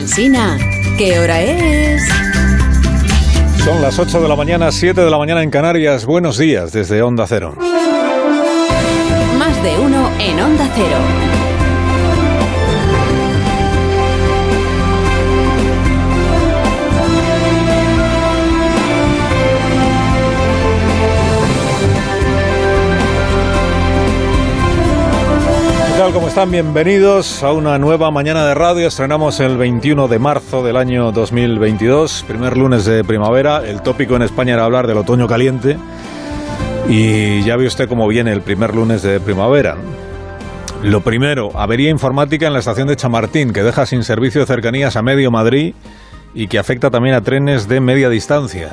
Alsina, ¿qué hora es? Son las 8 de la mañana, 7 de la mañana en Canarias. Buenos días desde Onda Cero. Más de uno en Onda Cero. ¿Qué tal? ¿Cómo están? Bienvenidos a una nueva mañana de radio. Estrenamos el 21 de marzo del año 2022, primer lunes de primavera. El tópico en España era hablar del otoño caliente y ya ve usted cómo viene el primer lunes de primavera. Lo primero, avería informática en la estación de Chamartín, que deja sin servicio de cercanías a medio Madrid y que afecta también a trenes de media distancia.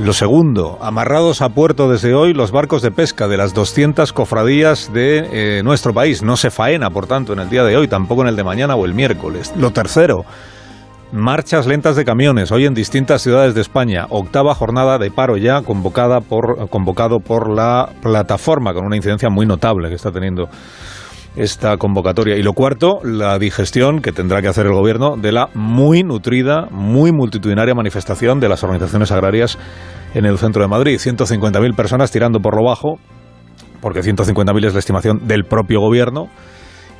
Lo segundo, amarrados a puerto desde hoy los barcos de pesca de las 200 cofradías de nuestro país. No se faena, por tanto, en el día de hoy, tampoco en el de mañana o el miércoles. Lo tercero, marchas lentas de camiones hoy en distintas ciudades de España. Octava jornada de paro ya convocado por la plataforma, con una incidencia muy notable que está teniendo esta convocatoria. Y lo cuarto, la digestión que tendrá que hacer el gobierno de la muy nutrida, muy multitudinaria manifestación de las organizaciones agrarias en el centro de Madrid. 150.000 personas tirando por lo bajo, porque 150.000 es la estimación del propio gobierno.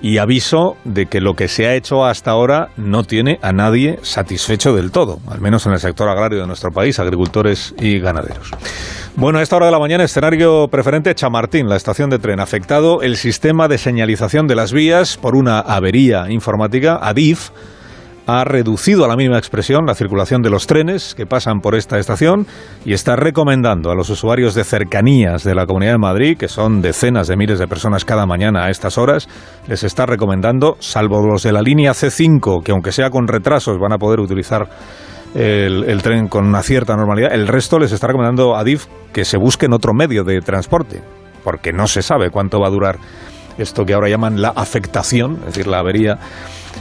Y aviso de que lo que se ha hecho hasta ahora no tiene a nadie satisfecho del todo, al menos en el sector agrario de nuestro país, agricultores y ganaderos. Bueno, a esta hora de la mañana, escenario preferente, Chamartín, la estación de tren. Afectado el sistema de señalización de las vías por una avería informática. Adif ha reducido a la mínima expresión la circulación de los trenes que pasan por esta estación y está recomendando a los usuarios de cercanías de la Comunidad de Madrid, que son decenas de miles de personas cada mañana a estas horas, les está recomendando, salvo los de la línea C5, que aunque sea con retrasos van a poder utilizar el tren con una cierta normalidad, el resto les está recomendando a Adif que se busquen otro medio de transporte, porque no se sabe cuánto va a durar esto que ahora llaman la afectación, es decir, la avería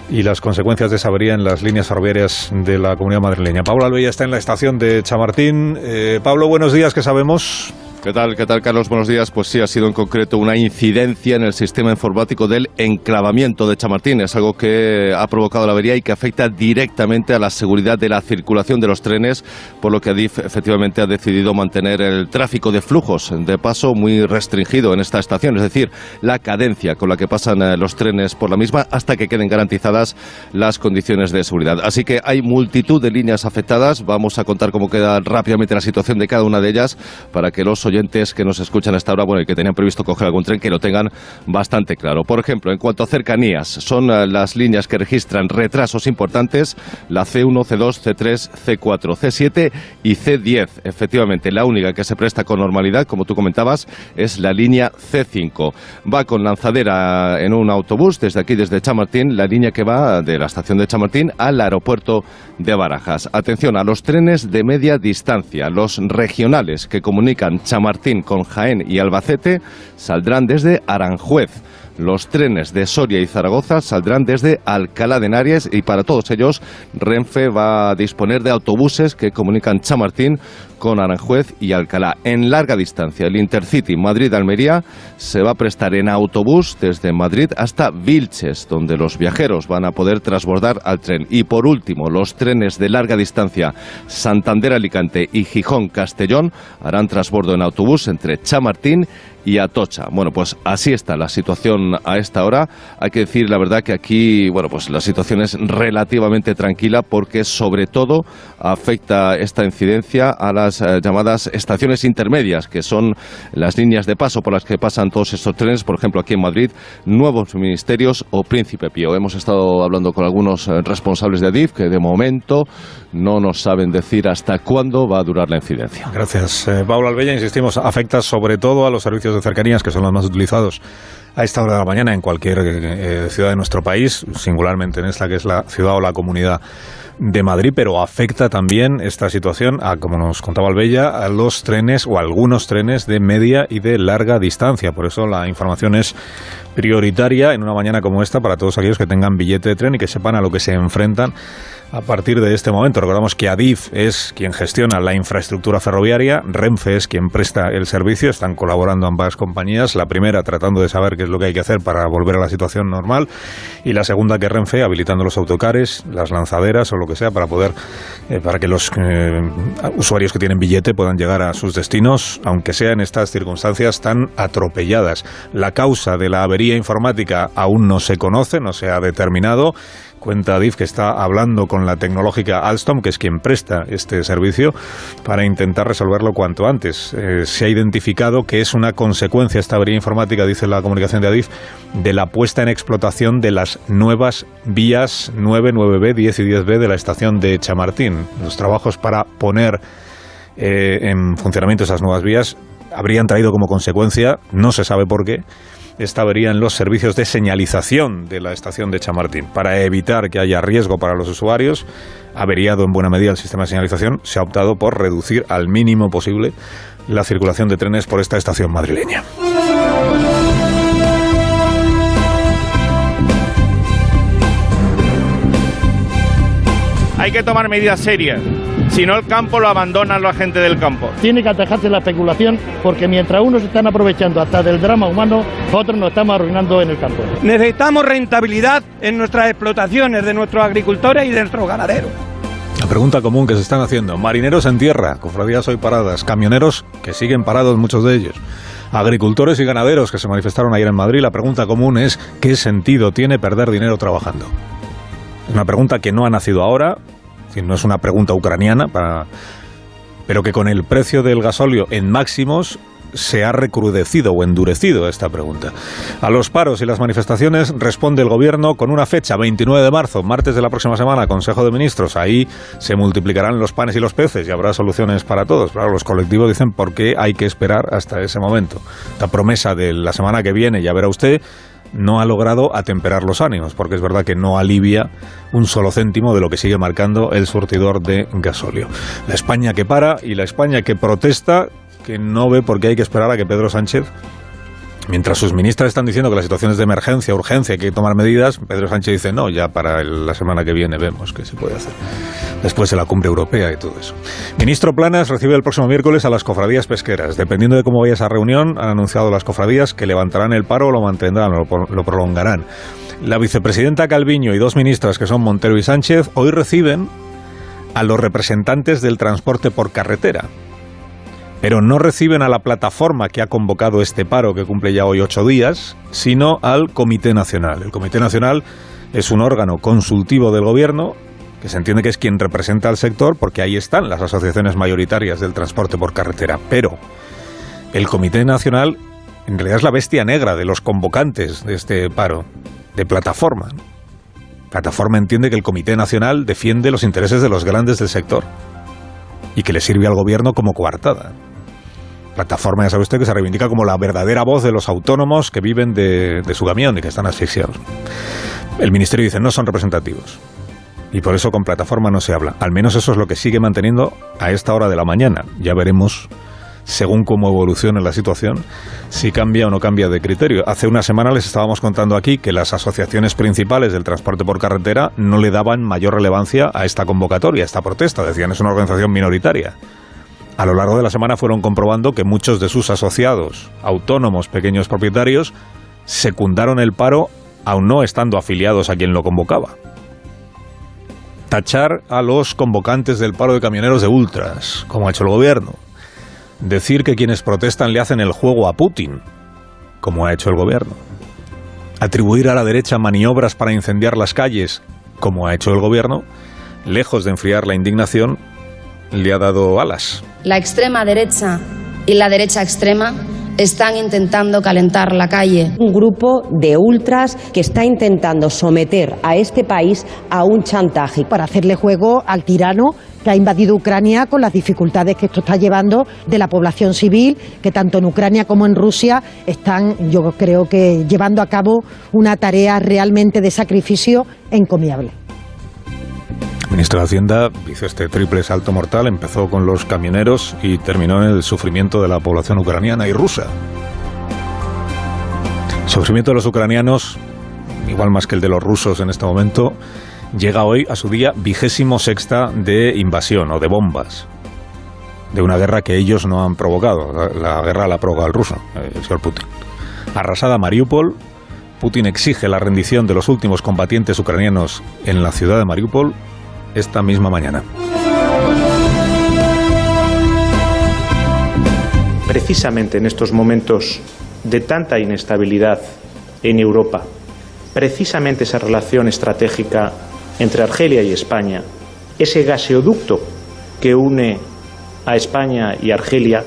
y las consecuencias de esa avería en las líneas ferroviarias de la Comunidad madrileña. Pablo Albella está en la estación de Chamartín. Pablo, buenos días, ¿qué sabemos? ¿Qué tal, Carlos? Buenos días. Pues sí, ha sido en concreto una incidencia en el sistema informático del enclavamiento de Chamartín. Es algo que ha provocado la avería y que afecta directamente a la seguridad de la circulación de los trenes, por lo que Adif efectivamente ha decidido mantener el tráfico de flujos de paso muy restringido en esta estación, es decir, la cadencia con la que pasan los trenes por la misma hasta que queden garantizadas las condiciones de seguridad. Así que hay multitud de líneas afectadas. Vamos a contar cómo queda rápidamente la situación de cada una de ellas para que los oyentes que nos escuchan hasta ahora, bueno, y que tenían previsto coger algún tren, que lo tengan bastante claro. Por ejemplo, en cuanto a cercanías, son las líneas que registran retrasos importantes, la C1, C2, C3, C4, C7 y C10. Efectivamente, la única que se presta con normalidad, como tú comentabas, es la línea C5. Va con lanzadera en un autobús, desde aquí, desde Chamartín, la línea que va de la estación de Chamartín al aeropuerto de Barajas. Atención a los trenes de media distancia, los regionales que comunican Chamartín con Jaén y Albacete saldrán desde Aranjuez. Los trenes de Soria y Zaragoza saldrán desde Alcalá de Henares y para todos ellos Renfe va a disponer de autobuses que comunican Chamartín con Aranjuez y Alcalá. En larga distancia, el Intercity Madrid-Almería se va a prestar en autobús desde Madrid hasta Vilches, donde los viajeros van a poder transbordar al tren. Y por último, los trenes de larga distancia Santander-Alicante y Gijón-Castellón harán transbordo en autobús entre Chamartín y Atocha. Bueno, pues así está la situación a esta hora. Hay que decir la verdad que aquí, bueno, pues la situación es relativamente tranquila porque sobre todo afecta esta incidencia a las llamadas estaciones intermedias, que son las líneas de paso por las que pasan todos estos trenes, por ejemplo aquí en Madrid, Nuevos Ministerios o Príncipe Pío. Hemos estado hablando con algunos responsables de Adif que de momento no nos saben decir hasta cuándo va a durar la incidencia. Gracias. Pablo Albella, insistimos, afecta sobre todo a los servicios de cercanías, que son los más utilizados a esta hora de la mañana en cualquier ciudad de nuestro país, singularmente en esta que es la ciudad o la comunidad de Madrid, pero afecta también esta situación, como nos contaba Albella, a los trenes o a algunos trenes de media y de larga distancia. Por eso la información es prioritaria en una mañana como esta para todos aquellos que tengan billete de tren y que sepan a lo que se enfrentan a partir de este momento. Recordamos que Adif es quien gestiona la infraestructura ferroviaria, Renfe es quien presta el servicio, están colaborando ambas compañías, la primera tratando de saber qué es lo que hay que hacer para volver a la situación normal y la segunda que Renfe habilitando los autocares, las lanzaderas o lo que sea para poder, para que los usuarios que tienen billete puedan llegar a sus destinos, aunque sea en estas circunstancias tan atropelladas. La causa de la avería informática aún no se conoce, no se ha determinado. Cuenta Adif que está hablando con la tecnológica Alstom, que es quien presta este servicio, para intentar resolverlo cuanto antes. Se ha identificado que es una consecuencia esta avería informática, dice la comunicación de Adif, de la puesta en explotación de las nuevas vías 9, 9B, 10 y 10B de la estación de Chamartín. Los trabajos para poner en funcionamiento esas nuevas vías habrían traído como consecuencia, no se sabe por qué, esta avería en los servicios de señalización de la estación de Chamartín. Para evitar que haya riesgo para los usuarios, averiado en buena medida el sistema de señalización, se ha optado por reducir al mínimo posible la circulación de trenes por esta estación madrileña. Hay que tomar medidas serias. Si no, el campo lo abandonan la gente del campo. Tiene que atajarse la especulación porque mientras unos se están aprovechando hasta del drama humano, otros nos estamos arruinando en el campo. Necesitamos rentabilidad en nuestras explotaciones de nuestros agricultores y de nuestros ganaderos. La pregunta común que se están haciendo: marineros en tierra, cofradías hoy paradas, camioneros que siguen parados muchos de ellos, agricultores y ganaderos que se manifestaron ayer en Madrid. La pregunta común es: ¿qué sentido tiene perder dinero trabajando? Es una pregunta que no ha nacido ahora. Es decir, no es una pregunta ucraniana, pero que con el precio del gasóleo en máximos se ha recrudecido o endurecido esta pregunta. A los paros y las manifestaciones responde el Gobierno con una fecha, 29 de marzo, martes de la próxima semana, Consejo de Ministros. Ahí se multiplicarán los panes y los peces y habrá soluciones para todos. Claro, los colectivos dicen por qué hay que esperar hasta ese momento. La promesa de la semana que viene, ya verá usted, no ha logrado atemperar los ánimos, porque es verdad que no alivia un solo céntimo de lo que sigue marcando el surtidor de gasóleo. La España que para y la España que protesta, que no ve por qué hay que esperar a que Pedro Sánchez, mientras sus ministras están diciendo que la situación es de emergencia, urgencia, hay que tomar medidas, Pedro Sánchez dice no, ya para la semana que viene vemos qué se puede hacer, después de la cumbre europea y todo eso. Ministro Planas recibe el próximo miércoles a las cofradías pesqueras. Dependiendo de cómo vaya esa reunión, han anunciado las cofradías que levantarán el paro o lo mantendrán, lo prolongarán. La vicepresidenta Calviño y dos ministras, que son Montero y Sánchez, hoy reciben a los representantes del transporte por carretera. Pero no reciben a la plataforma que ha convocado este paro, que cumple ya hoy 8 días, sino al Comité Nacional. El Comité Nacional es un órgano consultivo del Gobierno, que se entiende que es quien representa al sector, porque ahí están las asociaciones mayoritarias del transporte por carretera. Pero el Comité Nacional en realidad es la bestia negra de los convocantes de este paro, de Plataforma. Plataforma entiende que el Comité Nacional defiende los intereses de los grandes del sector y que le sirve al Gobierno como coartada. Plataforma, ya sabe usted, que se reivindica como la verdadera voz de los autónomos que viven de su camión y que están asfixiados. El Ministerio dice no son representativos y por eso con Plataforma no se habla. Al menos eso es lo que sigue manteniendo a esta hora de la mañana. Ya veremos, según cómo evolucione la situación, si cambia o no cambia de criterio. Hace una semana les estábamos contando aquí que las asociaciones principales del transporte por carretera no le daban mayor relevancia a esta convocatoria, a esta protesta. Decían, es una organización minoritaria. A lo largo de la semana fueron comprobando que muchos de sus asociados, autónomos, pequeños propietarios, secundaron el paro aun no estando afiliados a quien lo convocaba. Tachar a los convocantes del paro de camioneros de ultras, como ha hecho el Gobierno. Decir que quienes protestan le hacen el juego a Putin, como ha hecho el Gobierno. Atribuir a la derecha maniobras para incendiar las calles, como ha hecho el Gobierno, lejos de enfriar la indignación, le ha dado alas. La extrema derecha y la derecha extrema están intentando calentar la calle. Un grupo de ultras que está intentando someter a este país a un chantaje. Para hacerle juego al tirano que ha invadido Ucrania, con las dificultades que esto está llevando de la población civil, que tanto en Ucrania como en Rusia están, yo creo que, llevando a cabo una tarea realmente de sacrificio encomiable. El ministro de Hacienda hizo este triple salto mortal, empezó con los camioneros y terminó en el sufrimiento de la población ucraniana y rusa. El sufrimiento de los ucranianos, igual más que el de los rusos en este momento, llega hoy a su día 26ª de invasión o de bombas, de una guerra que ellos no han provocado. La guerra la ha provocado el ruso, el señor Putin. Arrasada Mariupol, Putin exige la rendición de los últimos combatientes ucranianos en la ciudad de Mariupol esta misma mañana. Precisamente en estos momentos de tanta inestabilidad en Europa, precisamente esa relación estratégica entre Argelia y España, ese gaseoducto que une a España y Argelia,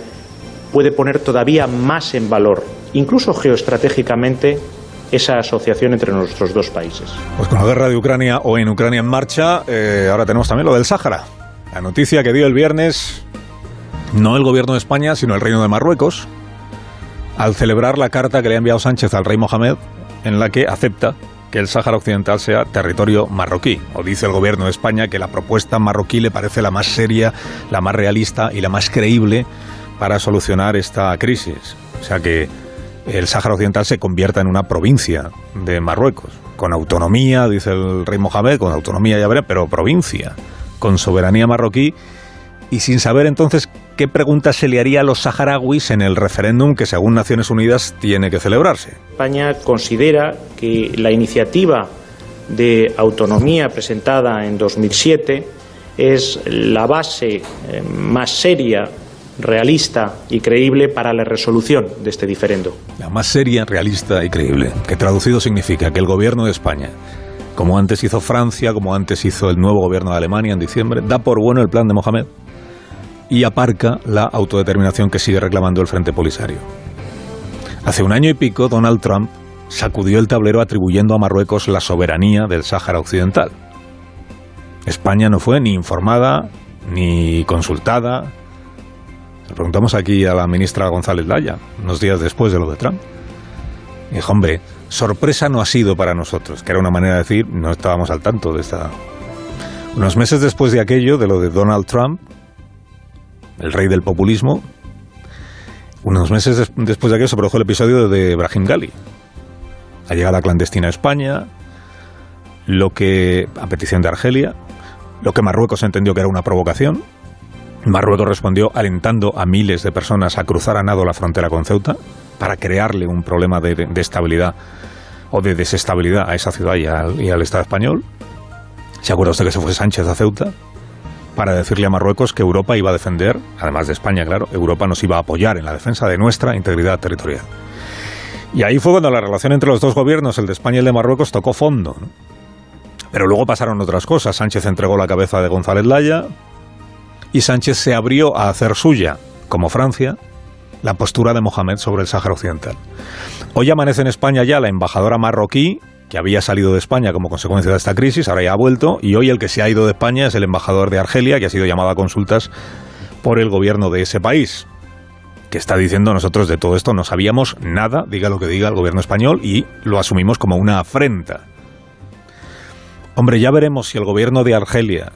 puede poner todavía más en valor, incluso geoestratégicamente, esa asociación entre nuestros dos países. Pues con la guerra de Ucrania o en Ucrania en marcha, ahora tenemos también lo del Sáhara. La noticia que dio el viernes, no el gobierno de España, sino el Reino de Marruecos, al celebrar la carta que le ha enviado Sánchez al rey Mohamed, en la que acepta que el Sáhara Occidental sea territorio marroquí. O dice el gobierno de España que la propuesta marroquí le parece la más seria, la más realista y la más creíble para solucionar esta crisis. O sea que el Sáhara Occidental se convierta en una provincia de Marruecos, con autonomía, dice el rey Mohamed, con autonomía ya verá, pero provincia, con soberanía marroquí, y sin saber entonces qué preguntas se le haría a los saharauis en el referéndum que, según Naciones Unidas, tiene que celebrarse. España considera que la iniciativa de autonomía presentada en 2007 es la base más seria, realista y creíble para la resolución de este diferendo. La más seria, realista y creíble, que traducido significa que el gobierno de España, como antes hizo Francia, como antes hizo el nuevo gobierno de Alemania en diciembre, da por bueno el plan de Mohamed y aparca la autodeterminación que sigue reclamando el Frente Polisario. Hace un año y pico, Donald Trump sacudió el tablero atribuyendo a Marruecos la soberanía del Sáhara Occidental. España no fue ni informada ni consultada. Le preguntamos aquí a la ministra González Laya, unos días después de lo de Trump. Y dijo, hombre, sorpresa no ha sido para nosotros, que era una manera de decir, no estábamos al tanto de esta... Unos meses después de aquello, de lo de Donald Trump, el rey del populismo, unos meses después de aquello se produjo el episodio de Brahim Ghali, la llegada clandestina a España, lo que, a petición de Argelia, lo que Marruecos entendió que era una provocación. Marruecos respondió alentando a miles de personas a cruzar a nado la frontera con Ceuta para crearle un problema de estabilidad o de desestabilidad a esa ciudad y al Estado español. ¿Se acuerda usted que se fue Sánchez a Ceuta para decirle a Marruecos que Europa iba a defender, además de España, claro, Europa nos iba a apoyar en la defensa de nuestra integridad territorial? Y ahí fue cuando la relación entre los dos gobiernos, el de España y el de Marruecos, tocó fondo, ¿no? Pero luego pasaron otras cosas. Sánchez entregó la cabeza de González Laya y Sánchez se abrió a hacer suya, como Francia, la postura de Mohamed sobre el Sáhara Occidental. Hoy amanece en España ya la embajadora marroquí, que había salido de España como consecuencia de esta crisis, ahora ya ha vuelto, y hoy el que se ha ido de España es el embajador de Argelia, que ha sido llamado a consultas por el gobierno de ese país, que está diciendo nosotros de todo esto no sabíamos nada, diga lo que diga el gobierno español, y lo asumimos como una afrenta. Hombre, ya veremos si el gobierno de Argelia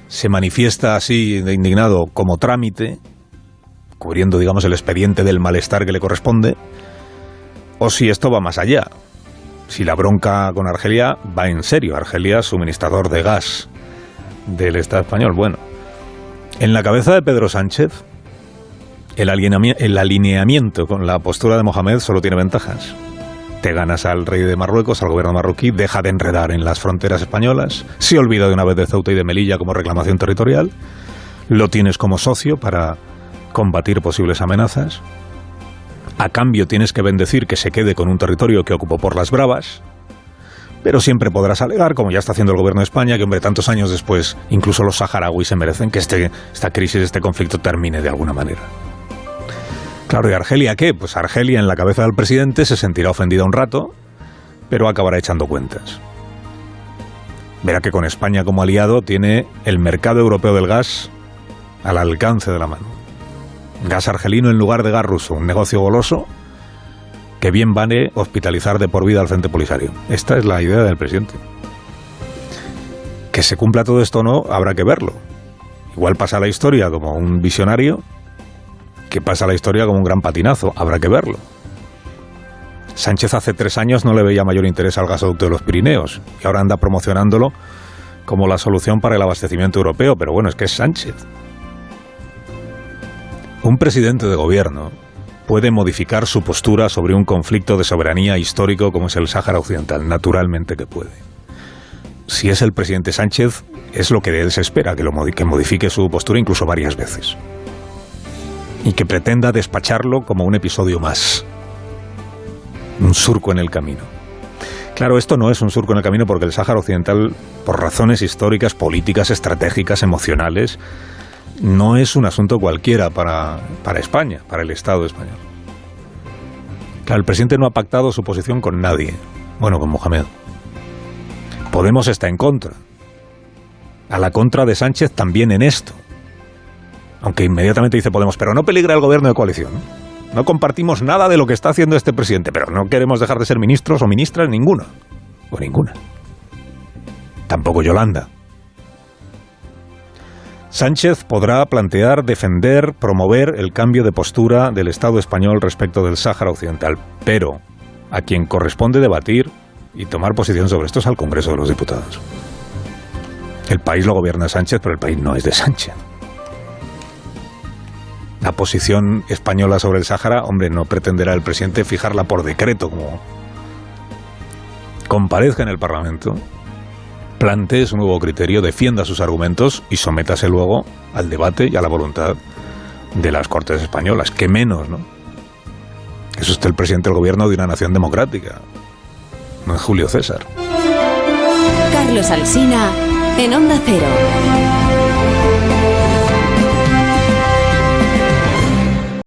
se manifiesta así de indignado como trámite, cubriendo, digamos, el expediente del malestar que le corresponde, o si esto va más allá. Si la bronca con Argelia va en serio. Argelia, suministrador de gas del Estado español. Bueno, en la cabeza de Pedro Sánchez, el alineamiento con la postura de Mohamed solo tiene ventajas. Te ganas al rey de Marruecos, al gobierno marroquí, deja de enredar en las fronteras españolas, se olvida de una vez de Ceuta y de Melilla como reclamación territorial, lo tienes como socio para combatir posibles amenazas. A cambio tienes que bendecir que se quede con un territorio que ocupó por las bravas, pero siempre podrás alegar, como ya está haciendo el gobierno de España, que, hombre, tantos años después, incluso los saharauis se merecen que esta crisis, este conflicto termine de alguna manera. Claro, ¿y Argelia qué? Pues Argelia, en la cabeza del presidente, se sentirá ofendida un rato, pero acabará echando cuentas. Verá que con España como aliado tiene el mercado europeo del gas al alcance de la mano. Gas argelino en lugar de gas ruso, un negocio goloso que bien vale hospitalizar de por vida al Frente Polisario. Esta es la idea del presidente. Que se cumpla todo esto o no, habrá que verlo. Igual pasa a la historia como un visionario, que pasa a la historia como un gran patinazo, habrá que verlo. Sánchez hace 3 años no le veía mayor interés al gasoducto de los Pirineos y ahora anda promocionándolo como la solución para el abastecimiento europeo, pero bueno, es que es Sánchez. Un presidente de gobierno puede modificar su postura sobre un conflicto de soberanía histórico como es el Sáhara Occidental, naturalmente que puede. Si es el presidente Sánchez, es lo que de él se espera, que modifique su postura incluso varias veces. Y que pretenda despacharlo como un episodio más. Un surco en el camino. Claro, esto no es un surco en el camino porque el Sáhara Occidental, por razones históricas, políticas, estratégicas, emocionales, no es un asunto cualquiera para España, para el Estado español. Claro, el presidente no ha pactado su posición con nadie. Bueno, con Mohamed. Podemos está en contra. A la contra de Sánchez también en esto. Aunque inmediatamente dice Podemos, pero no peligra el gobierno de coalición. No compartimos nada de lo que está haciendo este presidente, pero no queremos dejar de ser ministros o ministras ninguno. O ninguna. Tampoco Yolanda. Sánchez podrá plantear, defender, promover el cambio de postura del Estado español respecto del Sáhara Occidental, pero a quien corresponde debatir y tomar posición sobre esto es al Congreso de los Diputados. El país lo gobierna Sánchez, pero el país no es de Sánchez. La posición española sobre el Sáhara, hombre, no pretenderá el presidente fijarla por decreto, como comparezca en el Parlamento, plantee su nuevo criterio, defienda sus argumentos y sométase luego al debate y a la voluntad de las Cortes españolas. ¿Qué menos, no? Es usted el presidente del gobierno de una nación democrática, no es Julio César. Carlos Alsina, en Onda Cero.